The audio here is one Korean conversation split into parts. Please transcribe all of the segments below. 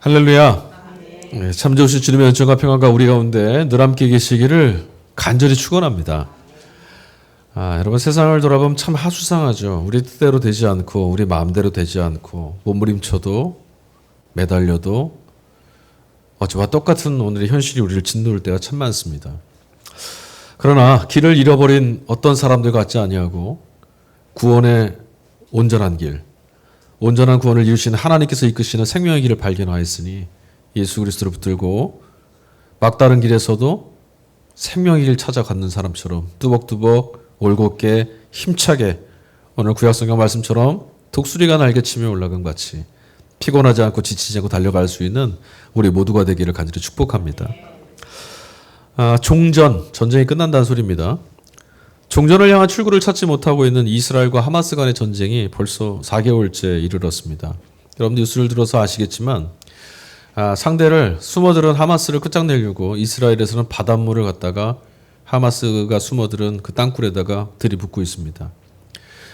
할렐루야. 네, 참 좋으신 주님의 은총과 평안과 우리 가운데 늘 함께 계시기를 간절히 축원합니다. 여러분, 세상을 돌아보면 참 하수상하죠. 우리 뜻대로 되지 않고 우리 마음대로 되지 않고 몸부림쳐도 매달려도 어제와 똑같은 오늘의 현실이 우리를 짓누를 때가 참 많습니다. 그러나 길을 잃어버린 어떤 사람들 같지 아니하고 구원의 온전한 길, 온전한 구원을 이루시는 하나님께서 이끄시는 생명의 길을 발견하였으니 예수 그리스도를 붙들고 막다른 길에서도 생명의 길 찾아가는 사람처럼 뚜벅뚜벅 올곧게 힘차게 오늘 구약성경 말씀처럼 독수리가 날개치며 올라간 같이 피곤하지 않고 지치지 않고 달려갈 수 있는 우리 모두가 되기를 간절히 축복합니다. 종전, 전쟁이 끝난다는 소리입니다. 종전을 향한 출구를 찾지 못하고 있는 이스라엘과 하마스 간의 전쟁이 벌써 4개월째 이르렀습니다. 여러분 뉴스를 들어서 아시겠지만 상대를 숨어들은 하마스를 끝장내려고 이스라엘에서는 바닷물을 갖다가 하마스가 숨어들은 그 땅굴에다가 들이붓고 있습니다.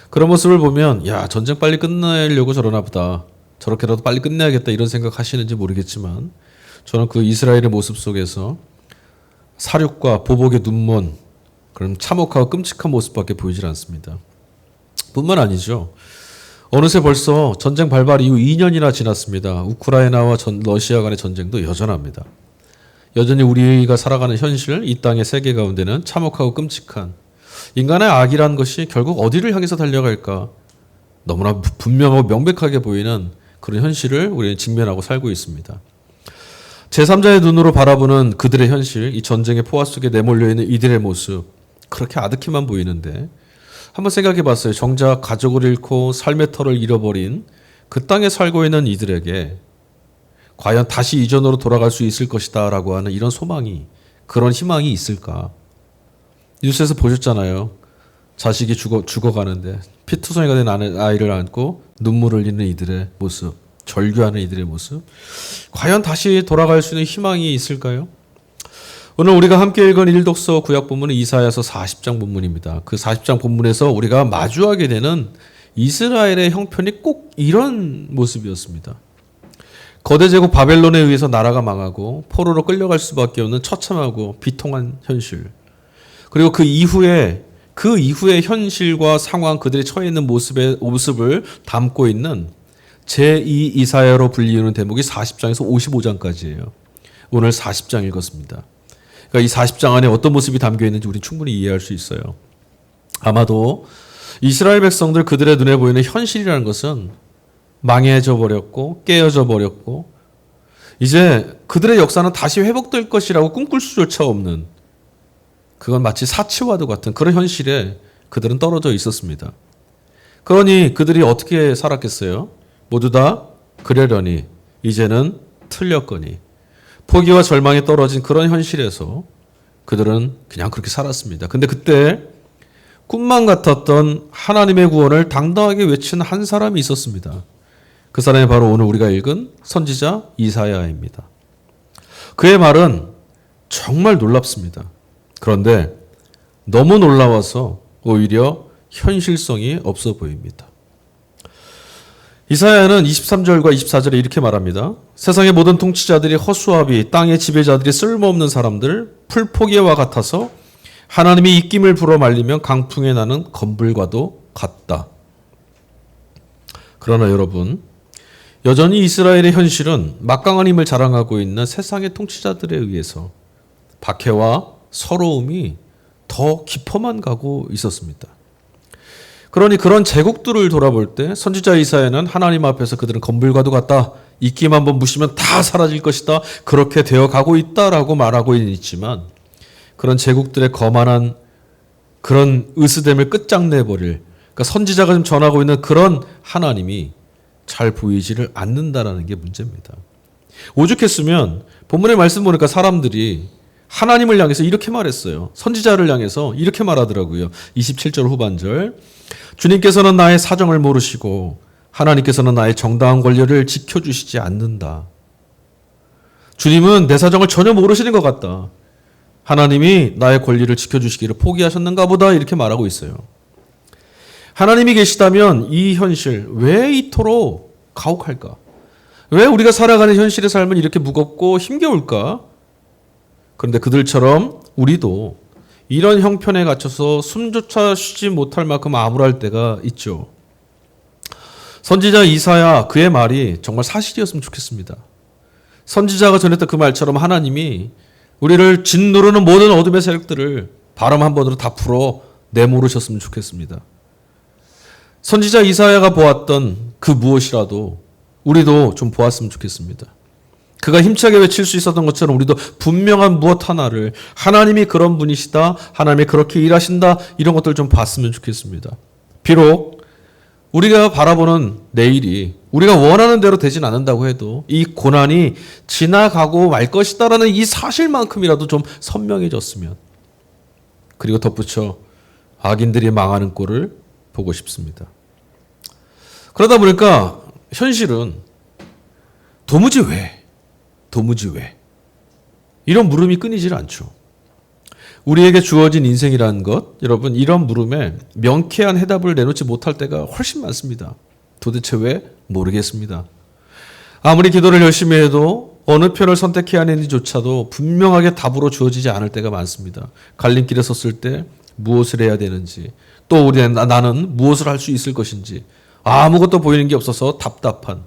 그런 모습을 보면 전쟁 빨리 끝내려고 저러나 보다. 저렇게라도 빨리 끝내야겠다 이런 생각 하시는지 모르겠지만 저는 그 이스라엘의 모습 속에서 사륙과 보복의 눈먼 그런 참혹하고 끔찍한 모습밖에 보이질 않습니다. 뿐만 아니죠. 어느새 벌써 전쟁 발발 이후 2년이나 지났습니다. 우크라이나와 러시아 간의 전쟁도 여전합니다. 여전히 우리가 살아가는 현실, 이 땅의 세계 가운데는 참혹하고 끔찍한 인간의 악이란 것이 결국 어디를 향해서 달려갈까 너무나 분명하고 명백하게 보이는 그런 현실을 우리는 직면하고 살고 있습니다. 제3자의 눈으로 바라보는 그들의 현실, 이 전쟁의 포화 속에 내몰려 있는 이들의 모습 그렇게 아득히만 보이는데 한번 생각해 봤어요. 정작 가족을 잃고 삶의 터를 잃어버린 그 땅에 살고 있는 이들에게 과연 다시 이전으로 돌아갈 수 있을 것이다 라고 하는 이런 소망이 그런 희망이 있을까? 뉴스에서 보셨잖아요. 자식이 죽어가는데 피투성이가 된 아이를 안고 눈물을 흘리는 이들의 모습, 절규하는 이들의 모습 과연 다시 돌아갈 수 있는 희망이 있을까요? 오늘 우리가 함께 읽은 일독서 구약 본문은 이사야서 40장 본문입니다. 그 40장 본문에서 우리가 마주하게 되는 이스라엘의 형편이 꼭 이런 모습이었습니다. 거대 제국 바벨론에 의해서 나라가 망하고 포로로 끌려갈 수밖에 없는 처참하고 비통한 현실. 그리고 그 이후에 현실과 상황 그들이 처해 있는 모습을 담고 있는 제2 이사야로 불리우는 대목이 40장에서 55장까지예요. 오늘 40장 읽었습니다. 그러니까 이 40장 안에 어떤 모습이 담겨 있는지 우리는 충분히 이해할 수 있어요. 아마도 이스라엘 백성들 그들의 눈에 보이는 현실이라는 것은 망해져 버렸고 깨어져 버렸고 이제 그들의 역사는 다시 회복될 것이라고 꿈꿀 수조차 없는 그건 마치 사치와도 같은 그런 현실에 그들은 떨어져 있었습니다. 그러니 그들이 어떻게 살았겠어요? 모두 다 그러려니 이제는 틀렸거니 포기와 절망에 떨어진 그런 현실에서 그들은 그냥 그렇게 살았습니다. 근데 그때 꿈만 같았던 하나님의 구원을 당당하게 외친 한 사람이 있었습니다. 그 사람이 바로 오늘 우리가 읽은 선지자 이사야입니다. 그의 말은 정말 놀랍습니다. 그런데 너무 놀라워서 오히려 현실성이 없어 보입니다. 이사야는 23절과 24절에 이렇게 말합니다. 세상의 모든 통치자들이 허수아비, 땅의 지배자들이 쓸모없는 사람들, 풀포기와 같아서 하나님이 입김을 불어 말리면 강풍에 나는 건불과도 같다. 그러나 여러분, 여전히 이스라엘의 현실은 막강한 힘을 자랑하고 있는 세상의 통치자들에 의해서 박해와 서러움이 더 깊어만 가고 있었습니다. 그러니 그런 제국들을 돌아볼 때 선지자 이사야는 하나님 앞에서 그들은 건불과도 같다. 입김 한번 부시면 다 사라질 것이다. 그렇게 되어가고 있다라고 말하고 있지만 그런 제국들의 거만한 그런 으스댐을 끝장내버릴 그러니까 선지자가 지금 전하고 있는 그런 하나님이 잘 보이지를 않는다라는 게 문제입니다. 오죽했으면 본문의 말씀 보니까 사람들이 하나님을 향해서 이렇게 말했어요. 선지자를 향해서 이렇게 말하더라고요. 27절 후반절. 주님께서는 나의 사정을 모르시고 하나님께서는 나의 정당한 권리를 지켜주시지 않는다. 주님은 내 사정을 전혀 모르시는 것 같다. 하나님이 나의 권리를 지켜주시기를 포기하셨는가 보다 이렇게 말하고 있어요. 하나님이 계시다면 이 현실 왜 이토록 가혹할까? 왜 우리가 살아가는 현실의 삶은 이렇게 무겁고 힘겨울까? 그런데 그들처럼 우리도 이런 형편에 갇혀서 숨조차 쉬지 못할 만큼 암울할 때가 있죠. 선지자 이사야 그의 말이 정말 사실이었으면 좋겠습니다. 선지자가 전했던 그 말처럼 하나님이 우리를 짓누르는 모든 어둠의 세력들을 바람 한 번으로 다 풀어 내모르셨으면 좋겠습니다. 선지자 이사야가 보았던 그 무엇이라도 우리도 좀 보았으면 좋겠습니다. 그가 힘차게 외칠 수 있었던 것처럼 우리도 분명한 무엇 하나를 하나님이 그런 분이시다, 하나님이 그렇게 일하신다, 이런 것들 좀 봤으면 좋겠습니다. 비록 우리가 바라보는 내일이 우리가 원하는 대로 되진 않는다고 해도 이 고난이 지나가고 말 것이다라는 이 사실만큼이라도 좀 선명해졌으면, 그리고 덧붙여 악인들이 망하는 꼴을 보고 싶습니다. 그러다 보니까 현실은 도무지 왜 이런 물음이 끊이질 않죠. 우리에게 주어진 인생이라는 것, 여러분, 이런 물음에 명쾌한 해답을 내놓지 못할 때가 훨씬 많습니다. 도대체 왜? 모르겠습니다. 아무리 기도를 열심히 해도 어느 편을 선택해야 하는지조차도 분명하게 답으로 주어지지 않을 때가 많습니다. 갈림길에 섰을 때 무엇을 해야 되는지, 또 나는 무엇을 할 수 있을 것인지 아무것도 보이는 게 없어서 답답한,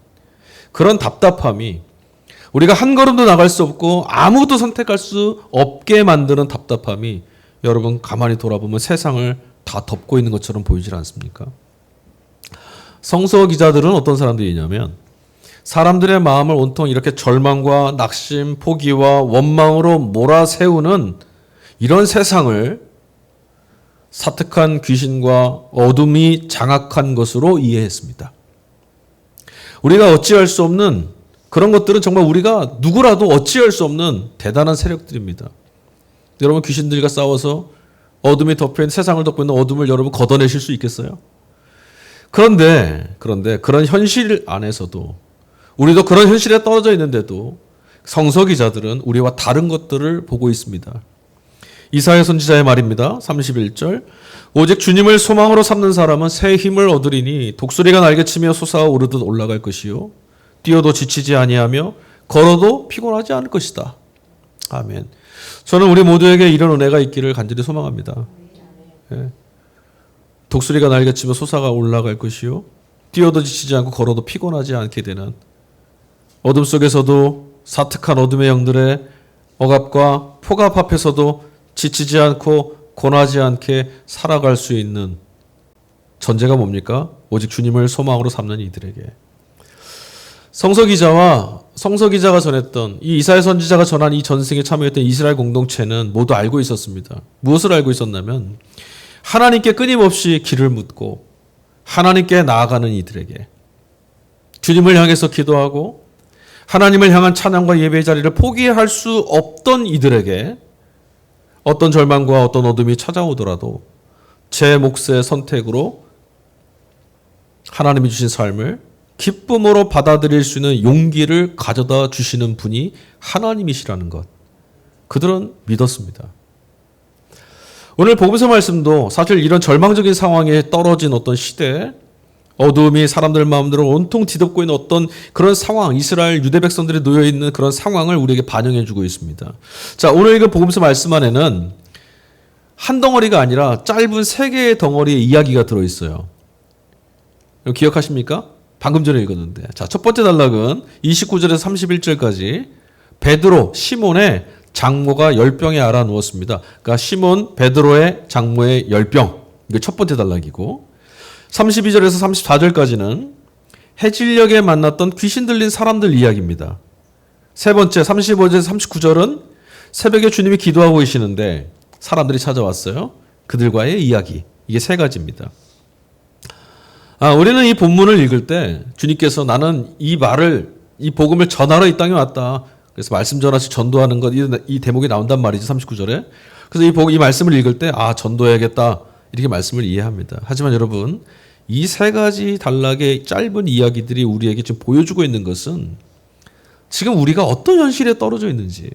그런 답답함이 우리가 한 걸음도 나갈 수 없고 아무것도 선택할 수 없게 만드는 답답함이, 여러분 가만히 돌아보면 세상을 다 덮고 있는 것처럼 보이질 않습니까? 성서 기자들은 어떤 사람들이냐면 사람들의 마음을 온통 이렇게 절망과 낙심, 포기와 원망으로 몰아세우는 이런 세상을 사특한 귀신과 어둠이 장악한 것으로 이해했습니다. 우리가 어찌할 수 없는 그런 것들은 정말 우리가 누구라도 어찌할 수 없는 대단한 세력들입니다. 여러분, 귀신들과 싸워서 어둠이 덮여있는, 세상을 덮고 있는 어둠을 여러분 걷어내실 수 있겠어요? 그런데 그런 현실 안에서도, 우리도 그런 현실에 떨어져 있는데도 성서 기자들은 우리와 다른 것들을 보고 있습니다. 이사야 선지자의 말입니다. 31절. 오직 주님을 소망으로 삼는 사람은 새 힘을 얻으리니 독수리가 날개치며 솟아오르듯 올라갈 것이요 뛰어도 지치지 아니하며 걸어도 피곤하지 않을 것이다. 아멘. 저는 우리 모두에게 이런 은혜가 있기를 간절히 소망합니다. 예. 독수리가 날개치며 솟아가 올라갈 것이요 뛰어도 지치지 않고 걸어도 피곤하지 않게 되는, 어둠 속에서도 사특한 어둠의 영들의 억압과 폭압 앞에서도 지치지 않고 고나지 않게 살아갈 수 있는 전제가 뭡니까? 오직 주님을 소망으로 삼는 이들에게. 성서 기자가 전했던, 이 이사야 선지자가 전한 이 전승에 참여했던 이스라엘 공동체는 모두 알고 있었습니다. 무엇을 알고 있었냐면 하나님께 끊임없이 길을 묻고 하나님께 나아가는 이들에게, 주님을 향해서 기도하고 하나님을 향한 찬양과 예배의 자리를 포기할 수 없던 이들에게 어떤 절망과 어떤 어둠이 찾아오더라도 제 몫의 선택으로 하나님이 주신 삶을 기쁨으로 받아들일 수 있는 용기를 가져다 주시는 분이 하나님이시라는 것, 그들은 믿었습니다. 오늘 복음서 말씀도 사실 이런 절망적인 상황에 떨어진 어떤 시대, 어두움이 사람들 마음대로 온통 뒤덮고 있는 어떤 그런 상황, 이스라엘 유대 백성들이 놓여있는 그런 상황을 우리에게 반영해주고 있습니다. 자, 오늘 읽은 복음서 말씀 안에는 한 덩어리가 아니라 짧은 3개의 덩어리의 이야기가 들어있어요. 기억하십니까? 방금 전에 읽었는데. 자, 첫 번째 단락은 29절에서 31절까지 베드로, 시몬의 장모가 10병에 알아 누웠습니다. 그러니까 시몬, 베드로의 장모의 10병. 이게 첫 번째 단락이고, 32절에서 34절까지는 해질녘에 만났던 귀신 들린 사람들 이야기입니다. 세 번째, 35절에서 39절은 새벽에 주님이 기도하고 계시는데 사람들이 찾아왔어요. 그들과의 이야기. 이게 3가지입니다. 우리는 이 본문을 읽을 때 주님께서 나는 이 복음을 전하러 이 땅에 왔다. 그래서 말씀 전하시 전도하는 것, 이 대목이 나온단 말이죠. 39절에. 그래서 이 말씀을 읽을 때 전도해야겠다. 이렇게 말씀을 이해합니다. 하지만 여러분, 이 3가지 단락의 짧은 이야기들이 우리에게 지금 보여주고 있는 것은 지금 우리가 어떤 현실에 떨어져 있는지,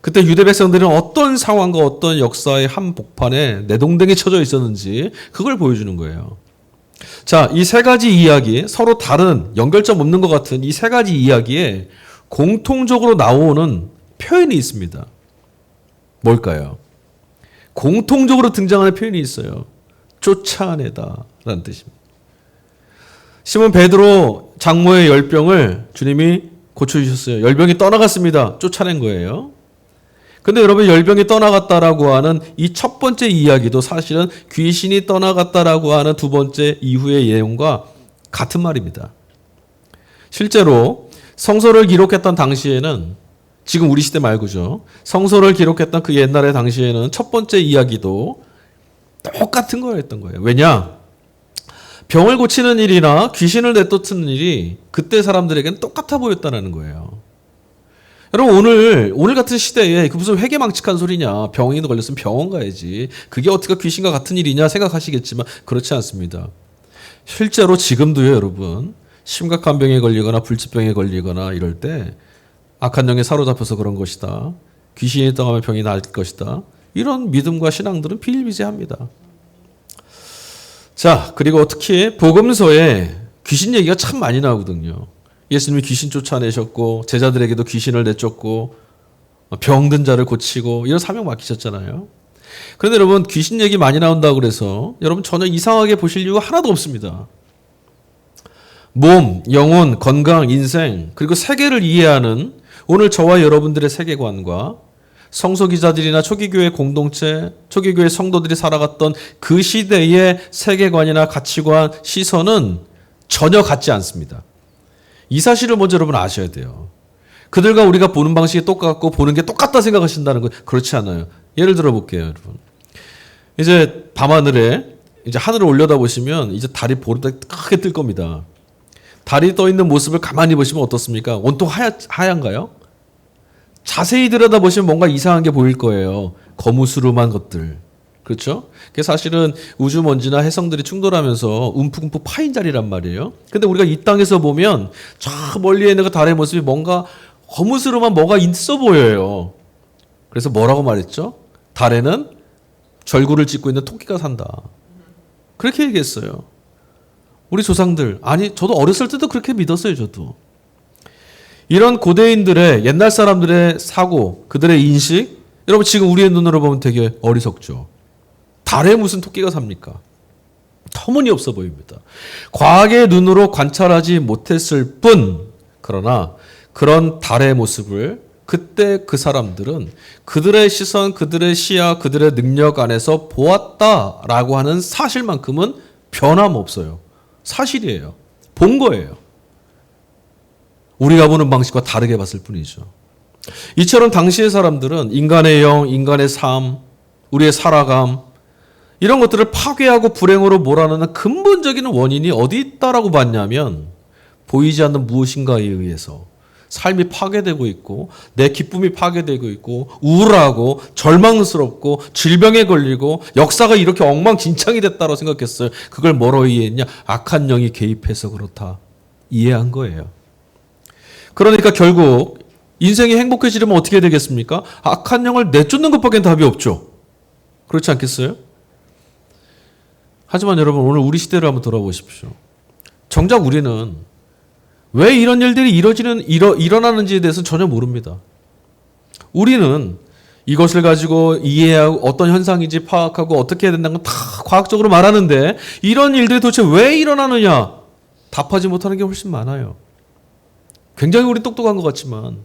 그때 유대 백성들은 어떤 상황과 어떤 역사의 한복판에 내동댕이 쳐져 있었는지 그걸 보여주는 거예요. 자, 이 세 가지 이야기, 서로 다른 연결점 없는 것 같은 이 세 가지 이야기에 공통적으로 나오는 표현이 있습니다. 뭘까요? 공통적으로 등장하는 표현이 있어요. 쫓아내다 라는 뜻입니다. 시몬 베드로 장모의 열병을 주님이 고쳐주셨어요. 열병이 떠나갔습니다. 쫓아낸 거예요. 근데 여러분, 열병이 떠나갔다라고 하는 이 첫 번째 이야기도 사실은 귀신이 떠나갔다라고 하는 두 번째 이후의 내용과 같은 말입니다. 실제로 성서를 기록했던 당시에는, 지금 우리 시대 말고죠, 성서를 기록했던 그 옛날의 당시에는 첫 번째 이야기도 똑같은 거였던 거예요. 왜냐? 병을 고치는 일이나 귀신을 내쫓는 일이 그때 사람들에게는 똑같아 보였다는 거예요. 여러분, 오늘 같은 시대에 그 무슨 회계망측한 소리냐, 병이 걸렸으면 병원 가야지, 그게 어떻게 귀신과 같은 일이냐 생각하시겠지만 그렇지 않습니다. 실제로 지금도요, 여러분, 심각한 병에 걸리거나 불치병에 걸리거나 이럴 때 악한 영에 사로잡혀서 그런 것이다, 귀신이 떠나면 병이 나을 것이다, 이런 믿음과 신앙들은 비일비재합니다. 자, 그리고 특히 복음서에 귀신 얘기가 참 많이 나오거든요. 예수님이 귀신 쫓아내셨고 제자들에게도 귀신을 내쫓고 병든 자를 고치고 이런 사명 맡기셨잖아요. 그런데 여러분, 귀신 얘기 많이 나온다고 그래서 여러분 전혀 이상하게 보실 이유가 하나도 없습니다. 몸, 영혼, 건강, 인생, 그리고 세계를 이해하는 오늘 저와 여러분들의 세계관과 성서 기자들이나 초기교회 공동체, 초기교회 성도들이 살아갔던 그 시대의 세계관이나 가치관, 시선은 전혀 같지 않습니다. 이 사실을 먼저 여러분 아셔야 돼요. 그들과 우리가 보는 방식이 똑같고 보는 게 똑같다 생각하신다는 건 그렇지 않아요. 예를 들어 볼게요, 여러분. 이제 밤하늘에 이제 하늘을 올려다보시면 이제 달이 보름달 크게 뜰 겁니다. 달이 떠 있는 모습을 가만히 보시면 어떻습니까? 온통 하얀가요? 자세히 들여다보시면 뭔가 이상한 게 보일 거예요. 거무스름한 것들. 그렇죠? 그게 사실은 우주먼지나 해성들이 충돌하면서 움푹움푹 파인 자리란 말이에요. 근데 우리가 이 땅에서 보면 저 멀리에 있는 그 달의 모습이 뭔가 거무스름한 뭐가 있어 보여요. 그래서 뭐라고 말했죠? 달에는 절구를 찢고 있는 토끼가 산다. 그렇게 얘기했어요. 우리 조상들, 아니 저도 어렸을 때도 그렇게 믿었어요. 저도. 이런 고대인들의, 옛날 사람들의 사고, 그들의 인식, 여러분 지금 우리의 눈으로 보면 되게 어리석죠. 달에 무슨 토끼가 삽니까? 터무니없어 보입니다. 과학의 눈으로 관찰하지 못했을 뿐, 그러나 그런 달의 모습을 그때 그 사람들은 그들의 시선, 그들의 시야, 그들의 능력 안에서 보았다라고 하는 사실만큼은 변함없어요. 사실이에요. 본 거예요. 우리가 보는 방식과 다르게 봤을 뿐이죠. 이처럼 당시의 사람들은 인간의 영, 인간의 삶, 우리의 살아감, 이런 것들을 파괴하고 불행으로 몰아넣는 근본적인 원인이 어디 있다라고 봤냐면 보이지 않는 무엇인가에 의해서 삶이 파괴되고 있고 내 기쁨이 파괴되고 있고 우울하고 절망스럽고 질병에 걸리고 역사가 이렇게 엉망진창이 됐다고 생각했어요. 그걸 뭐로 이해했냐? 악한 영이 개입해서 그렇다. 이해한 거예요. 그러니까 결국 인생이 행복해지려면 어떻게 되겠습니까? 악한 영을 내쫓는 것밖에 답이 없죠. 그렇지 않겠어요? 하지만 여러분, 오늘 우리 시대를 한번 돌아보십시오. 정작 우리는 왜 이런 일들이 일어나는지에 대해서는 전혀 모릅니다. 우리는 이것을 가지고 이해하고 어떤 현상인지 파악하고 어떻게 해야 된다는 건 다 과학적으로 말하는데 이런 일들이 도대체 왜 일어나느냐? 답하지 못하는 게 훨씬 많아요. 굉장히 우리 똑똑한 것 같지만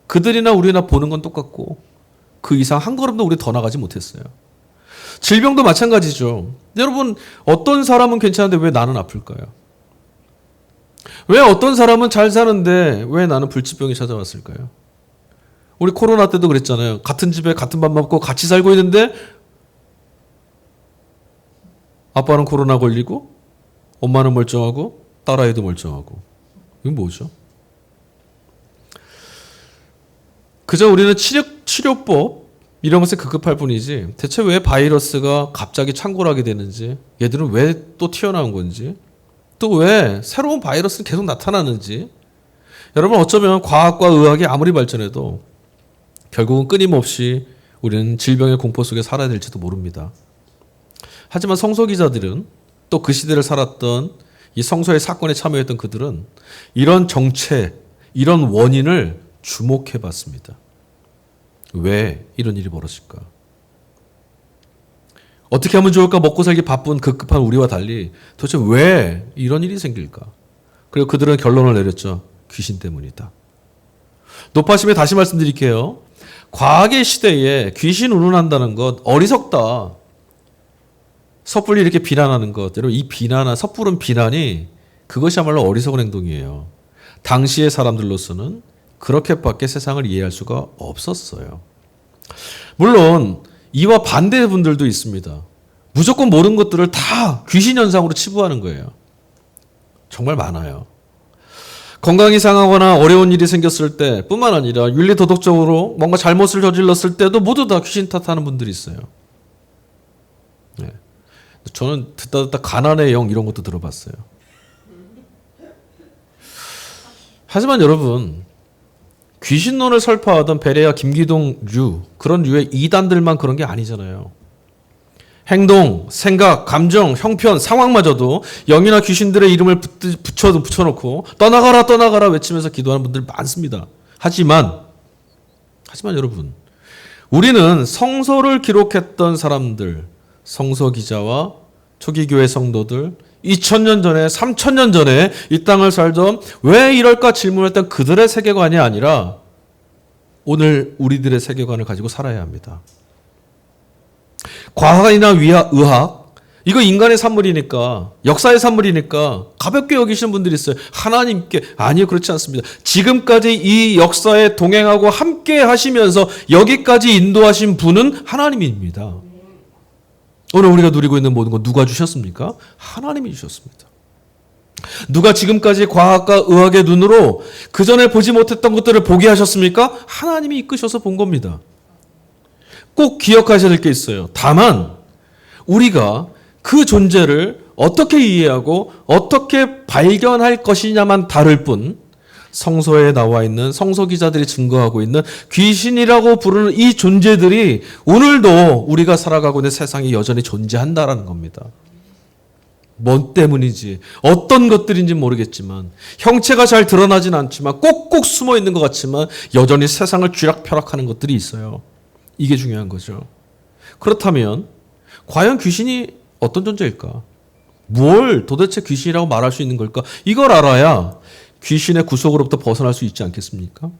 그들이나 우리나 보는 건 똑같고 그 이상 한 걸음도 우리 더 나가지 못했어요. 질병도 마찬가지죠. 여러분, 어떤 사람은 괜찮은데 왜 나는 아플까요? 왜 어떤 사람은 잘 사는데 왜 나는 불치병이 찾아왔을까요? 우리 코로나 때도 그랬잖아요. 같은 집에 같은 밥 먹고 같이 살고 있는데 아빠는 코로나 걸리고 엄마는 멀쩡하고 딸아이도 멀쩡하고. 이건 뭐죠? 그저 우리는 치료법 이런 것에 급급할 뿐이지 대체 왜 바이러스가 갑자기 창궐하게 되는지, 얘들은 왜 또 튀어나온 건지, 또 왜 새로운 바이러스는 계속 나타나는지, 여러분 어쩌면 과학과 의학이 아무리 발전해도 결국은 끊임없이 우리는 질병의 공포 속에 살아야 될지도 모릅니다. 하지만 성서 기자들은 또 그 시대를 살았던 이 성서의 사건에 참여했던 그들은 이런 정체, 이런 원인을 주목해 봤습니다. 왜 이런 일이 벌어질까? 어떻게 하면 좋을까? 먹고 살기 바쁜 급급한 우리와 달리 도대체 왜 이런 일이 생길까? 그리고 그들은 결론을 내렸죠. 귀신 때문이다. 높아심에 다시 말씀드릴게요. 과학의 시대에 귀신 운운한다는 것 어리석다. 섣불리 이렇게 비난하는 것, 여러분 이 섣부른 비난이 그것이야말로 어리석은 행동이에요. 당시의 사람들로서는 그렇게밖에 세상을 이해할 수가 없었어요. 물론 이와 반대 분들도 있습니다. 무조건 모든 것들을 다 귀신 현상으로 치부하는 거예요. 정말 많아요. 건강이 상하거나 어려운 일이 생겼을 때 뿐만 아니라 윤리 도덕적으로 뭔가 잘못을 저질렀을 때도 모두 다 귀신 탓하는 분들이 있어요. 네. 저는 듣다 가난의 영 이런 것도 들어봤어요. 하지만 여러분, 귀신론을 설파하던 베레아 김기동 그런 류의 이단들만 그런 게 아니잖아요. 행동, 생각, 감정, 형편, 상황마저도 영이나 귀신들의 이름을 붙여놓고 떠나가라 외치면서 기도하는 분들 많습니다. 하지만 여러분, 우리는 성서를 기록했던 사람들, 성서 기자와 초기 교회 성도들, 2000년 전에 3000년 전에 이 땅을 살던 왜 이럴까 질문했던 그들의 세계관이 아니라 오늘 우리들의 세계관을 가지고 살아야 합니다. 과학이나 의학 이거 인간의 산물이니까 역사의 산물이니까 가볍게 여기시는 분들이 있어요. 하나님께 아니요 그렇지 않습니다. 지금까지 이 역사에 동행하고 함께 하시면서 여기까지 인도하신 분은 하나님입니다. 오늘 우리가 누리고 있는 모든 것 누가 주셨습니까? 하나님이 주셨습니다. 누가 지금까지 과학과 의학의 눈으로 그전에 보지 못했던 것들을 보게 하셨습니까? 하나님이 이끄셔서 본 겁니다. 꼭 기억하셔야 될 게 있어요. 다만 우리가 그 존재를 어떻게 이해하고 어떻게 발견할 것이냐만 다를 뿐 성서에 나와 있는 성서 기자들이 증거하고 있는 귀신이라고 부르는 이 존재들이 오늘도 우리가 살아가고 있는 세상에 여전히 존재한다라는 겁니다. 뭔 때문인지 어떤 것들인지 모르겠지만 형체가 잘 드러나진 않지만 꼭꼭 숨어 있는 것 같지만 여전히 세상을 쥐락펴락하는 것들이 있어요. 이게 중요한 거죠. 그렇다면 과연 귀신이 어떤 존재일까? 뭘 도대체 귀신이라고 말할 수 있는 걸까? 이걸 알아야 귀신의 구속으로부터 벗어날 수 있지 않겠습니까?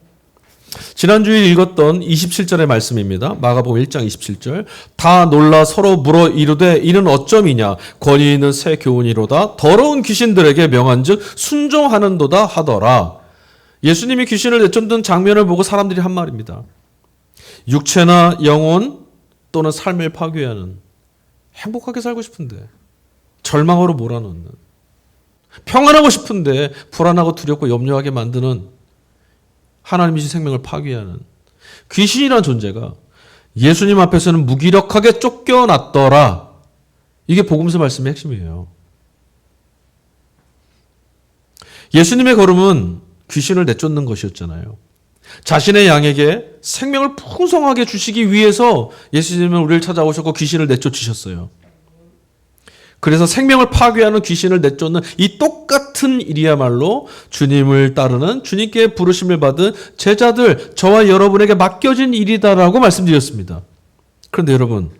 지난주에 읽었던 27절의 말씀입니다. 마가복음 1장 27절. 다 놀라 서로 물어 이르되 이는 어쩌미냐 권위 있는 새 교훈이로다 더러운 귀신들에게 명한즉 순종하는도다 하더라. 예수님이 귀신을 내쫓는 장면을 보고 사람들이 한 말입니다. 육체나 영혼 또는 삶을 파괴하는 행복하게 살고 싶은데 절망으로 몰아넣는 평안하고 싶은데 불안하고 두렵고 염려하게 만드는 하나님이신 생명을 파괴하는 귀신이라는 존재가 예수님 앞에서는 무기력하게 쫓겨났더라. 이게 복음서 말씀의 핵심이에요. 예수님의 걸음은 귀신을 내쫓는 것이었잖아요. 자신의 양에게 생명을 풍성하게 주시기 위해서 예수님은 우리를 찾아오셨고 귀신을 내쫓으셨어요. 그래서 생명을 파괴하는 귀신을 내쫓는 이 똑같은 일이야말로 주님을 따르는 주님께 부르심을 받은 제자들, 저와 여러분에게 맡겨진 일이다라고 말씀드렸습니다. 그런데 여러분,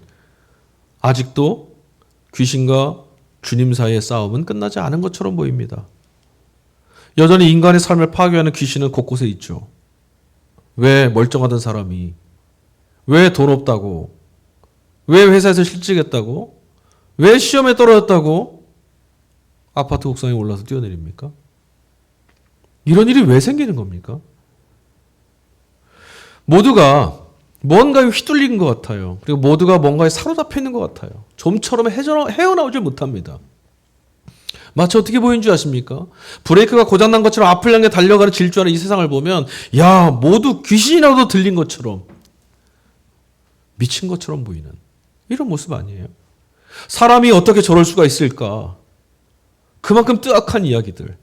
아직도 귀신과 주님 사이의 싸움은 끝나지 않은 것처럼 보입니다. 여전히 인간의 삶을 파괴하는 귀신은 곳곳에 있죠. 왜 멀쩡하던 사람이, 왜 돈 없다고, 왜 회사에서 실직했다고, 왜 시험에 떨어졌다고 아파트 옥상에 올라서 뛰어내립니까? 이런 일이 왜 생기는 겁니까? 모두가 뭔가에 휘둘린 것 같아요. 그리고 모두가 뭔가에 사로잡혀 있는 것 같아요. 좀처럼 헤어나오지 못합니다. 마치 어떻게 보이는 줄 아십니까? 브레이크가 고장난 것처럼 앞을 향해 달려가는 질주하는 이 세상을 보면 야 모두 귀신이라도 들린 것처럼 미친 것처럼 보이는 이런 모습 아니에요? 사람이 어떻게 저럴 수가 있을까? 그만큼 뜨악한 이야기들.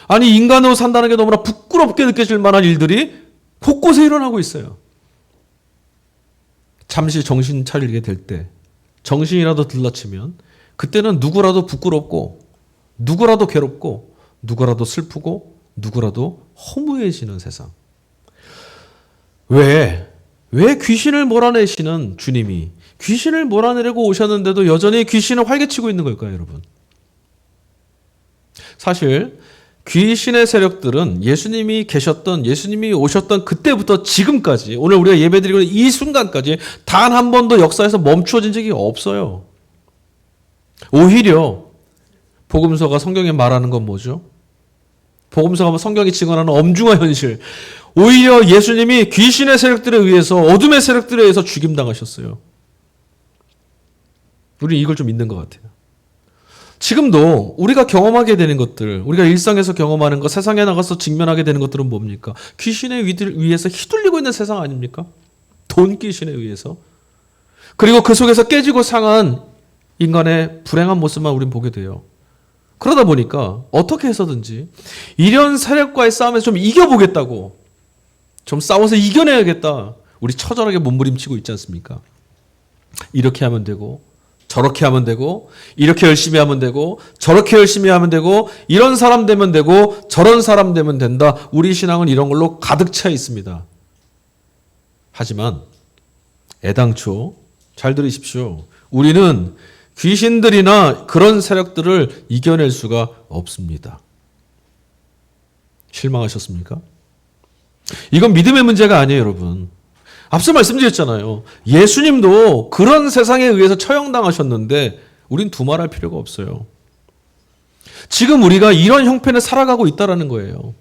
아니 인간으로 산다는 게 너무나 부끄럽게 느껴질 만한 일들이 곳곳에 일어나고 있어요. 잠시 정신 차리게 될 때 정신이라도 들라치면 그때는 누구라도 부끄럽고 누구라도 괴롭고 누구라도 슬프고 누구라도 허무해지는 세상. 왜 귀신을 몰아내시는 주님이 귀신을 몰아내려고 오셨는데도 여전히 귀신을 활개치고 있는 걸까요, 여러분? 사실 귀신의 세력들은 예수님이 오셨던 그때부터 지금까지, 오늘 우리가 예배드리고 있는 이 순간까지 단 한 번도 역사에서 멈추어진 적이 없어요. 오히려 복음서가 성경에 말하는 건 뭐죠? 복음서가 성경이 증언하는 엄중한 현실. 오히려 예수님이 귀신의 세력들에 의해서, 어둠의 세력들에 의해서 죽임당하셨어요. 우리는 이걸 좀 믿는 것 같아요. 지금도 우리가 경험하게 되는 것들, 우리가 일상에서 경험하는 것, 세상에 나가서 직면하게 되는 것들은 뭡니까? 귀신에 의해서 휘둘리고 있는 세상 아닙니까? 돈 귀신에 의해서. 그리고 그 속에서 깨지고 상한 인간의 불행한 모습만 우린 보게 돼요. 그러다 보니까 어떻게 해서든지 이런 세력과의 싸움에서 좀 이겨보겠다고, 좀 싸워서 이겨내야겠다, 우리 처절하게 몸부림치고 있지 않습니까? 이렇게 하면 되고 저렇게 하면 되고, 이렇게 열심히 하면 되고 저렇게 열심히 하면 되고, 이런 사람 되면 되고 저런 사람 되면 된다. 우리 신앙은 이런 걸로 가득 차 있습니다. 하지만 애당초 잘 들으십시오. 우리는 귀신들이나 그런 세력들을 이겨낼 수가 없습니다. 실망하셨습니까? 이건 믿음의 문제가 아니에요, 여러분. 앞서 말씀드렸잖아요. 예수님도 그런 세상에 의해서 처형당하셨는데 우린 두말할 필요가 없어요. 지금 우리가 이런 형편에 살아가고 있다는 거예요.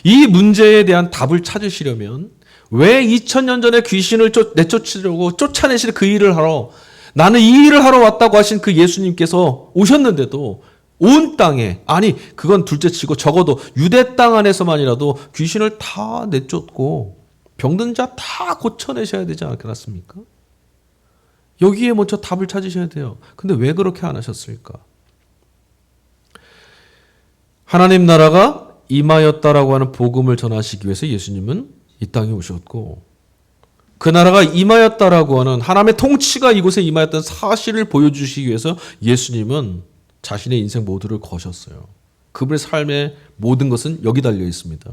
이 문제에 대한 답을 찾으시려면 왜 2000년 전에 귀신을 내쫓으려고 쫓아내실 그 일을 하러, 나는 이 일을 하러 왔다고 하신 그 예수님께서 오셨는데도 온 땅에, 아니 그건 둘째치고 적어도 유대 땅 안에서만이라도 귀신을 다 내쫓고 병든 자 다 고쳐내셔야 되지 않았습니까? 여기에 먼저 답을 찾으셔야 돼요. 근데 왜 그렇게 안 하셨을까? 하나님 나라가 임하였다라고 하는 복음을 전하시기 위해서 예수님은 이 땅에 오셨고, 그 나라가 임하였다라고 하는 하나님의 통치가 이곳에 임하였던 사실을 보여주시기 위해서 예수님은 자신의 인생 모두를 거셨어요. 그분의 삶의 모든 것은 여기 달려 있습니다.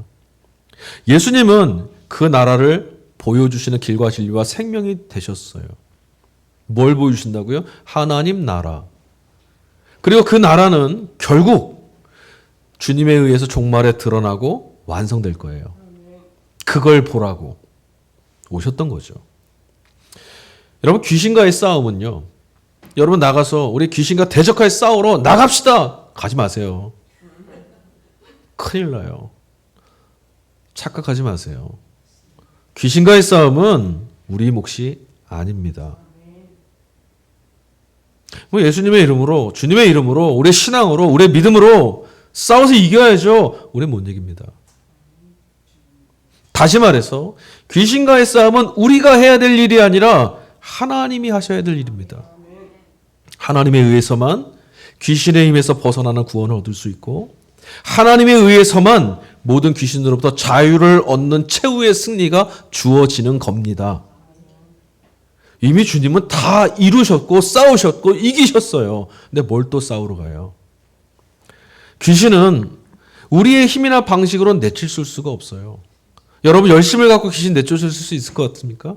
예수님은 그 나라를 보여주시는 길과 진리와 생명이 되셨어요. 뭘 보여주신다고요? 하나님 나라. 그리고 그 나라는 결국 주님에 의해서 종말에 드러나고 완성될 거예요. 그걸 보라고 오셨던 거죠. 여러분, 귀신과의 싸움은요, 여러분 나가서 우리 귀신과 대적하여 싸우러 나갑시다 가지 마세요. 큰일 나요. 착각하지 마세요. 귀신과의 싸움은 우리 몫이 아닙니다. 뭐 예수님의 이름으로, 주님의 이름으로, 우리의 신앙으로, 우리의 믿음으로 싸워서 이겨야죠. 우리는 못 이깁니다. 다시 말해서 귀신과의 싸움은 우리가 해야 될 일이 아니라 하나님이 하셔야 될 일입니다. 하나님에 의해서만 귀신의 힘에서 벗어나는 구원을 얻을 수 있고, 하나님에 의해서만 모든 귀신으로부터 자유를 얻는 최후의 승리가 주어지는 겁니다. 이미 주님은 다 이루셨고 싸우셨고 이기셨어요. 근데 뭘 또 싸우러 가요? 귀신은 우리의 힘이나 방식으로 내칠 수가 없어요. 여러분, 열심을 갖고 귀신 내쫓을 수 있을 것 같습니까?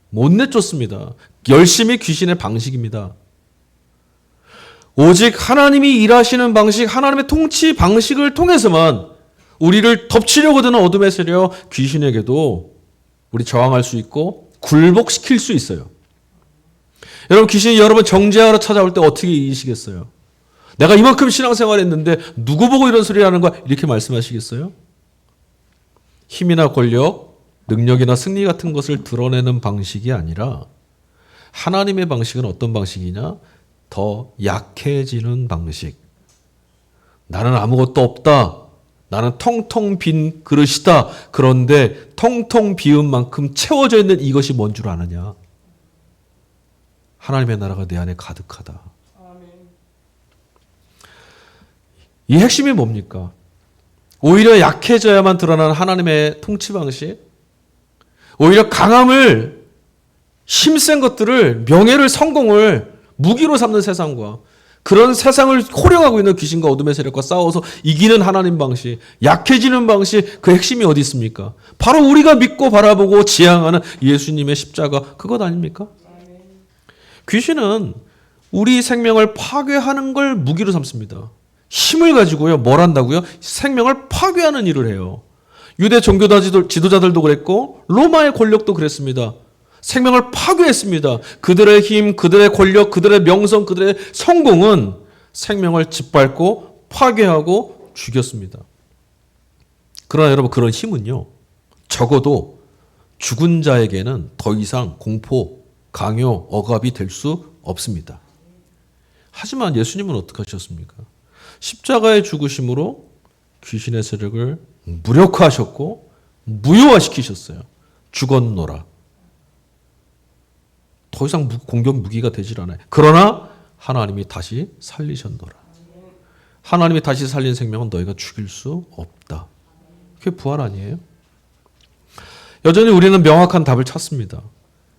못 내쫓습니다. 열심이 귀신의 방식입니다. 오직 하나님이 일하시는 방식, 하나님의 통치 방식을 통해서만 우리를 덮치려고 드는 어둠의 세력, 귀신에게도 우리 저항할 수 있고 굴복시킬 수 있어요. 여러분, 귀신이 여러분 정죄하러 찾아올 때 어떻게 이기시겠어요? 내가 이만큼 신앙생활 했는데 누구 보고 이런 소리 하는 거야? 이렇게 말씀하시겠어요? 힘이나 권력, 능력이나 승리 같은 것을 드러내는 방식이 아니라 하나님의 방식은 어떤 방식이냐? 더 약해지는 방식. 나는 아무것도 없다. 나는 텅텅 빈 그릇이다. 그런데 텅텅 비운 만큼 채워져 있는 이것이 뭔 줄 아느냐? 하나님의 나라가 내 안에 가득하다. 이 핵심이 뭡니까? 오히려 약해져야만 드러나는 하나님의 통치 방식, 오히려 강함을, 힘센 것들을, 명예를, 성공을 무기로 삼는 세상과 그런 세상을 호령하고 있는 귀신과 어둠의 세력과 싸워서 이기는 하나님 방식, 약해지는 방식, 그 핵심이 어디 있습니까? 바로 우리가 믿고 바라보고 지향하는 예수님의 십자가, 그것 아닙니까? 귀신은 우리 생명을 파괴하는 걸 무기로 삼습니다. 힘을 가지고요, 뭘 한다고요? 생명을 파괴하는 일을 해요. 유대 종교 지도자들도 그랬고 로마의 권력도 그랬습니다. 생명을 파괴했습니다. 그들의 힘, 그들의 권력, 그들의 명성, 그들의 성공은 생명을 짓밟고 파괴하고 죽였습니다. 그러나 여러분, 그런 힘은요, 적어도 죽은 자에게는 더 이상 공포, 강요, 억압이 될 수 없습니다. 하지만 예수님은 어떻게 하셨습니까? 십자가의 죽으심으로 귀신의 세력을 무력화하셨고 무효화시키셨어요. 죽었노라. 더 이상 공격 무기가 되질 않아요. 그러나 하나님이 다시 살리셨노라. 하나님이 다시 살린 생명은 너희가 죽일 수 없다. 그게 부활 아니에요? 여전히 우리는 명확한 답을 찾습니다.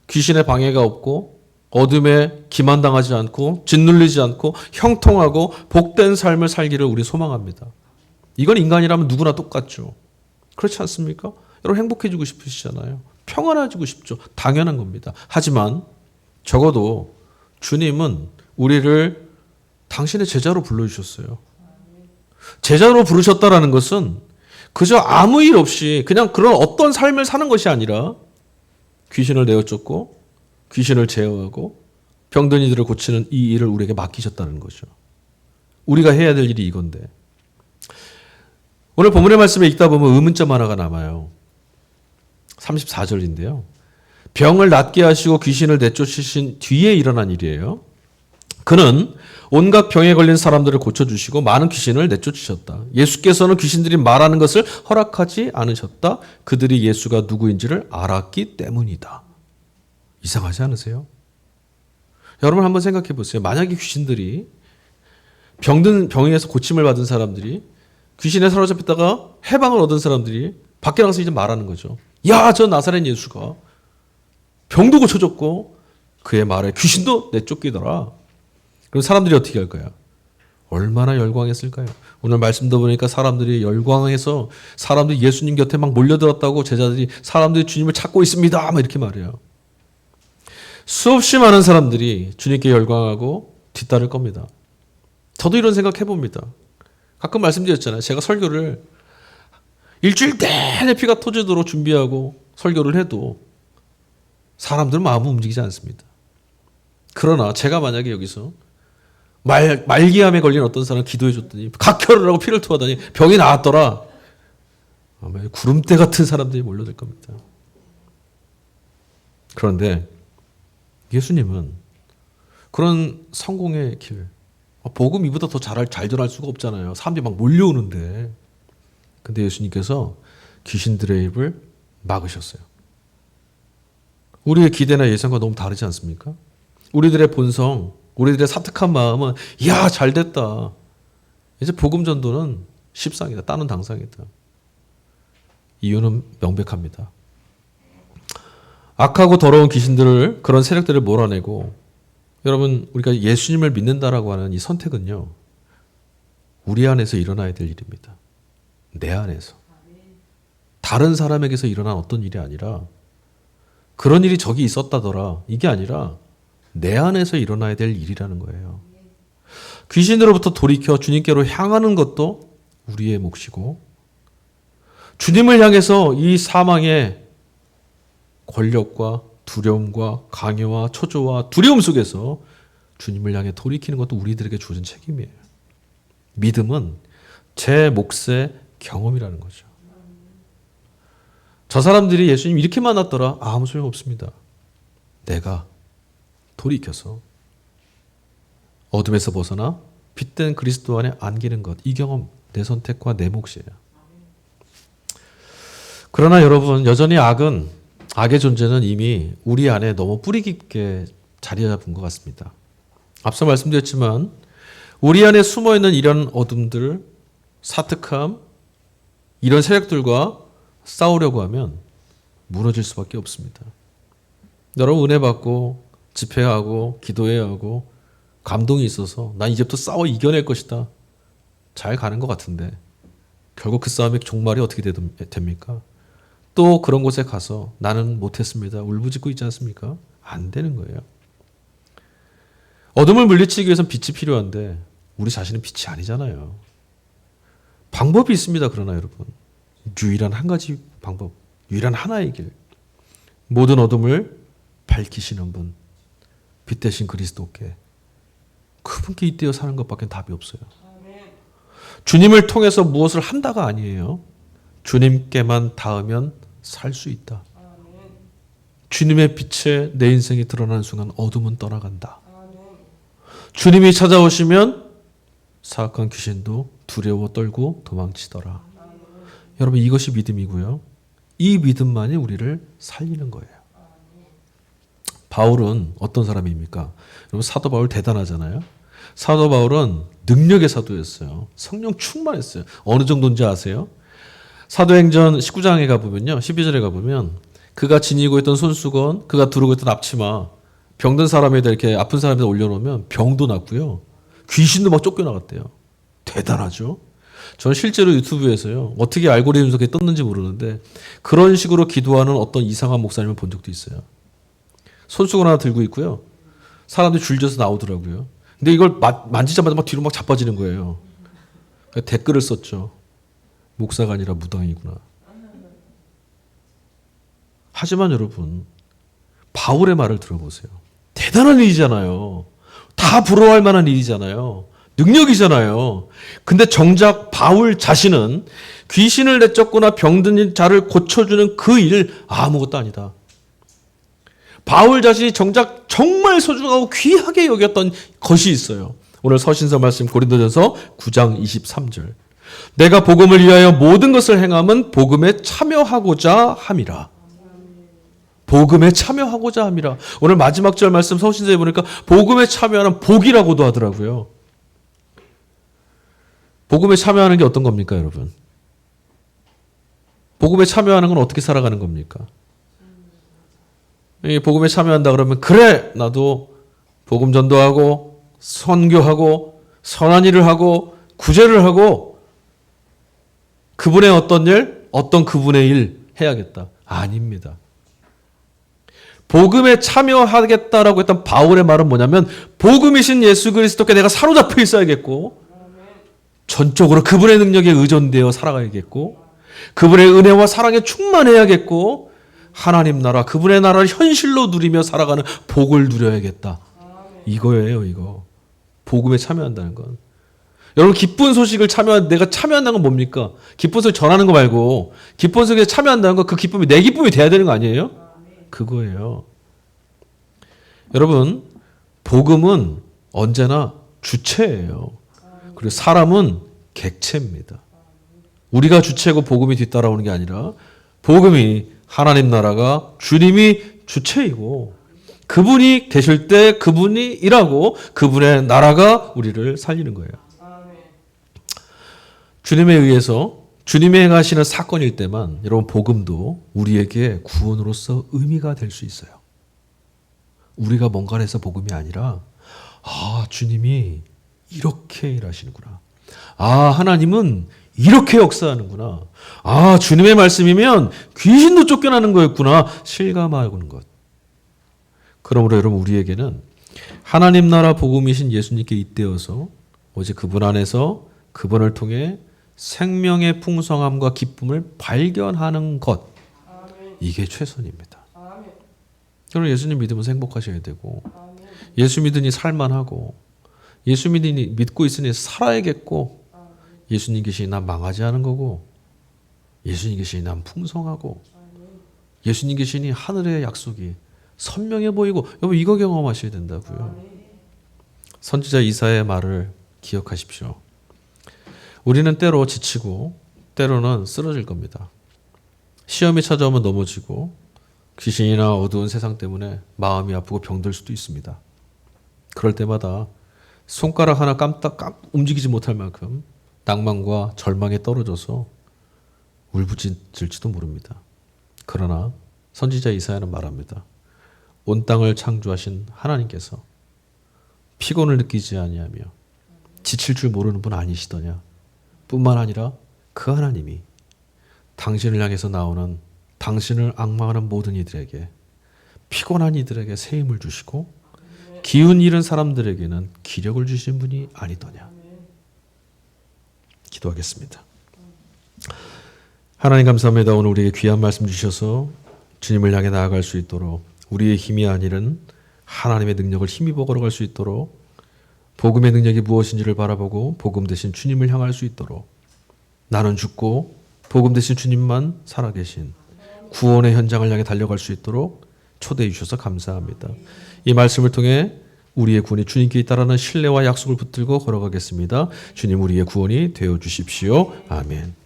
귀신의 방해가 없고 어둠에 기만당하지 않고 짓눌리지 않고 형통하고 복된 삶을 살기를 우리 소망합니다. 이건 인간이라면 누구나 똑같죠. 그렇지 않습니까? 여러분 행복해지고 싶으시잖아요. 평안해지고 싶죠. 당연한 겁니다. 하지만 적어도 주님은 우리를 당신의 제자로 불러주셨어요. 제자로 부르셨다라는 것은 그저 아무 일 없이 그냥 그런 어떤 삶을 사는 것이 아니라 귀신을 내어쫓고 귀신을 제어하고 병든 이들을 고치는 이 일을 우리에게 맡기셨다는 거죠. 우리가 해야 될 일이 이건데 오늘 본문의 말씀에 읽다 보면 의문점 하나가 남아요. 34절인데요. 병을 낫게 하시고 귀신을 내쫓으신 뒤에 일어난 일이에요. 그는 온갖 병에 걸린 사람들을 고쳐주시고 많은 귀신을 내쫓으셨다. 예수께서는 귀신들이 말하는 것을 허락하지 않으셨다. 그들이 예수가 누구인지를 알았기 때문이다. 이상하지 않으세요? 여러분 한번 생각해 보세요. 만약에 귀신들이 병에서 고침을 받은 사람들이 귀신에 사로잡혔다가 해방을 얻은 사람들이 밖에 나가서 이제 말하는 거죠. 야, 저 나사렛 예수가 병도 고쳐줬고 그의 말에 귀신도 내쫓기더라. 그럼 사람들이 어떻게 할까요? 얼마나 열광했을까요? 오늘 말씀도 보니까 사람들이 열광해서 사람들이 예수님 곁에 막 몰려들었다고 제자들이 사람들이 주님을 찾고 있습니다. 막 이렇게 말해요. 수없이 많은 사람들이 주님께 열광하고 뒤따를 겁니다. 저도 이런 생각 해봅니다. 가끔 말씀드렸잖아요. 제가 설교를 일주일 내내 피가 터지도록 준비하고 설교를 해도 사람들은 마음은 움직이지 않습니다. 그러나 제가 만약에 여기서 말기암에 걸린 어떤 사람 기도해 줬더니 각혈을 하고 피를 토하더니 병이 나았더라. 아마 구름대 같은 사람들이 몰려들 겁니다. 그런데 예수님은 그런 성공의 길, 복음 이보다 더 잘 전할 수가 없잖아요. 사람들이 막 몰려오는데. 근데 예수님께서 귀신들의 입을 막으셨어요. 우리의 기대나 예상과 너무 다르지 않습니까? 우리들의 본성, 우리들의 사특한 마음은 야, 잘 됐다. 이제 복음 전도는 십상이다. 따는 당상이다. 이유는 명백합니다. 악하고 더러운 귀신들을, 그런 세력들을 몰아내고, 여러분 우리가 예수님을 믿는다라고 하는 이 선택은요, 우리 안에서 일어나야 될 일입니다. 내 안에서. 다른 사람에게서 일어난 어떤 일이 아니라 그런 일이 저기 있었다더라. 이게 아니라 내 안에서 일어나야 될 일이라는 거예요. 귀신으로부터 돌이켜 주님께로 향하는 것도 우리의 몫이고, 주님을 향해서 이 사망의 권력과 두려움과 강요와 초조와 두려움 속에서 주님을 향해 돌이키는 것도 우리들에게 주어진 책임이에요. 믿음은 제 몫의 경험이라는 거죠. 저 사람들이 예수님 이렇게 만났더라. 아무 소용 없습니다. 내가 돌이켜서 어둠에서 벗어나 빛된 그리스도 안에 안기는 것, 이 경험 내 선택과 내 몫이에요. 그러나 여러분, 여전히 악의 존재는 이미 우리 안에 너무 뿌리 깊게 자리 잡은 것 같습니다. 앞서 말씀드렸지만 우리 안에 숨어있는 이런 어둠들, 사특함, 이런 세력들과 싸우려고 하면 무너질 수밖에 없습니다. 여러분 은혜 받고 집회하고 기도해야 하고 감동이 있어서 난 이제부터 싸워 이겨낼 것이다. 잘 가는 것 같은데 결국 그 싸움의 종말이 어떻게 됩니까? 또 그런 곳에 가서 나는 못했습니다. 울부짖고 있지 않습니까? 안 되는 거예요. 어둠을 물리치기 위해서는 빛이 필요한데 우리 자신은 빛이 아니잖아요. 방법이 있습니다. 그러나 여러분 유일한 한 가지 방법, 유일한 하나의 길, 모든 어둠을 밝히시는 분, 빛 대신 그리스도께, 그분께 잇대어 사는 것밖에 답이 없어요. 주님을 통해서 무엇을 한다가 아니에요. 주님께만 닿으면 살 수 있다. 주님의 빛에 내 인생이 드러나는 순간 어둠은 떠나간다. 주님이 찾아오시면 사악한 귀신도 두려워 떨고 도망치더라. 여러분 이것이 믿음이고요. 이 믿음만이 우리를 살리는 거예요. 바울은 어떤 사람입니까? 여러분 사도 바울 대단하잖아요. 사도 바울은 능력의 사도였어요. 성령 충만했어요. 어느 정도인지 아세요? 사도행전 19장에 가보면요. 12절에 가보면 그가 지니고 있던 손수건, 그가 두르고 있던 앞치마, 병든 사람에다 이렇게 아픈 사람에다 올려놓으면 병도 낫고요. 귀신도 막 쫓겨나갔대요. 대단하죠? 저는 실제로 유튜브에서요. 어떻게 알고리즘 속에 떴는지 모르는데 그런 식으로 기도하는 어떤 이상한 목사님을 본 적도 있어요. 손수건 하나 들고 있고요. 사람들이 줄져서 나오더라고요. 근데 이걸 만지자마자 막 뒤로 막 자빠지는 거예요. 댓글을 썼죠. 목사가 아니라 무당이구나. 하지만 여러분 바울의 말을 들어보세요. 대단한 일이잖아요. 다 부러워할 만한 일이잖아요. 능력이잖아요. 근데 정작 바울 자신은 귀신을 내쫓거나 병든 자를 고쳐주는 그 일 아무것도 아니다. 바울 자신이 정작 정말 소중하고 귀하게 여겼던 것이 있어요. 오늘 서신서 말씀 고린도전서 9장 23절. 내가 복음을 위하여 모든 것을 행함은 복음에 참여하고자 함이라. 복음에 참여하고자 함이라. 오늘 마지막 절 말씀 서신서에 보니까 복음에 참여하는 복이라고도 하더라고요. 복음에 참여하는 게 어떤 겁니까, 여러분? 복음에 참여하는 건 어떻게 살아가는 겁니까? 복음에 참여한다 그러면 그래 나도 복음 전도하고 선교하고 선한 일을 하고 구제를 하고 그분의 어떤 일, 어떤 그분의 일 해야겠다. 아닙니다. 복음에 참여하겠다라고 했던 바울의 말은 뭐냐면 복음이신 예수 그리스도께 내가 사로잡혀 있어야겠고 전적으로 그분의 능력에 의존되어 살아가야겠고 그분의 은혜와 사랑에 충만해야겠고 하나님 나라, 그분의 나라를 현실로 누리며 살아가는 복을 누려야겠다. 이거예요, 이거. 복음에 참여한다는 건. 여러분 기쁜 소식을 내가 참여한다는 건 뭡니까? 기쁜 소식 전하는 거 말고 기쁜 소식에 참여한다는 건 그 기쁨이 내 기쁨이 돼야 되는 거 아니에요? 그거예요. 여러분 복음은 언제나 주체예요. 그리고 사람은 객체입니다. 우리가 주체고 복음이 뒤따라오는 게 아니라 복음이 하나님 나라가 주님이 주체이고 그분이 계실 때 그분이 일하고 그분의 나라가 우리를 살리는 거예요. 주님에 의해서 주님이 행하시는 사건일 때만 여러분 복음도 우리에게 구원으로서 의미가 될 수 있어요. 우리가 뭔가를 해서 복음이 아니라 주님이 이렇게 일하시는구나. 하나님은 이렇게 역사하는구나. 주님의 말씀이면 귀신도 쫓겨나는 거였구나. 실감하는 것. 그러므로 여러분 우리에게는 하나님 나라 복음이신 예수님께 잇대어서 오직 그분 안에서 그분을 통해 생명의 풍성함과 기쁨을 발견하는 것. 이게 최선입니다. 여러분 예수님 믿으면서 행복하셔야 되고 예수 믿으니 살만하고 예수 믿고 있으니 살아야겠고 예수님 계시니 난 망하지 않은 거고 예수님 계시니 난 풍성하고 예수님 계시니 하늘의 약속이 선명해 보이고 여러분 이거 경험하셔야 된다고요. 선지자 이사야의 말을 기억하십시오. 우리는 때로 지치고 때로는 쓰러질 겁니다. 시험이 찾아오면 넘어지고 귀신이나 어두운 세상 때문에 마음이 아프고 병들 수도 있습니다. 그럴 때마다 손가락 하나 움직이지 못할 만큼 낭만과 절망에 떨어져서 울부짖을지도 모릅니다. 그러나 선지자 이사야는 말합니다. 온 땅을 창조하신 하나님께서 피곤을 느끼지 아니하며 지칠 줄 모르는 분 아니시더냐. 뿐만 아니라 그 하나님이 당신을 향해서 나오는 당신을 악망하는 모든 이들에게 피곤한 이들에게 새 힘을 주시고 기운 잃은 사람들에게는 기력을 주신 분이 아니더냐. 기도하겠습니다. 하나님 감사합니다. 오늘 우리에게 귀한 말씀 주셔서 주님을 향해 나아갈 수 있도록 우리의 힘이 아니른 하나님의 능력을 힘입어 걸어갈 수 있도록 복음의 능력이 무엇인지를 바라보고 복음 대신 주님을 향할 수 있도록 나는 죽고 복음 대신 주님만 살아계신 구원의 현장을 향해 달려갈 수 있도록 초대해 주셔서 감사합니다. 이 말씀을 통해 우리의 구원이 주님께 있다라는 신뢰와 약속을 붙들고 걸어가겠습니다. 주님 우리의 구원이 되어 주십시오. 아멘.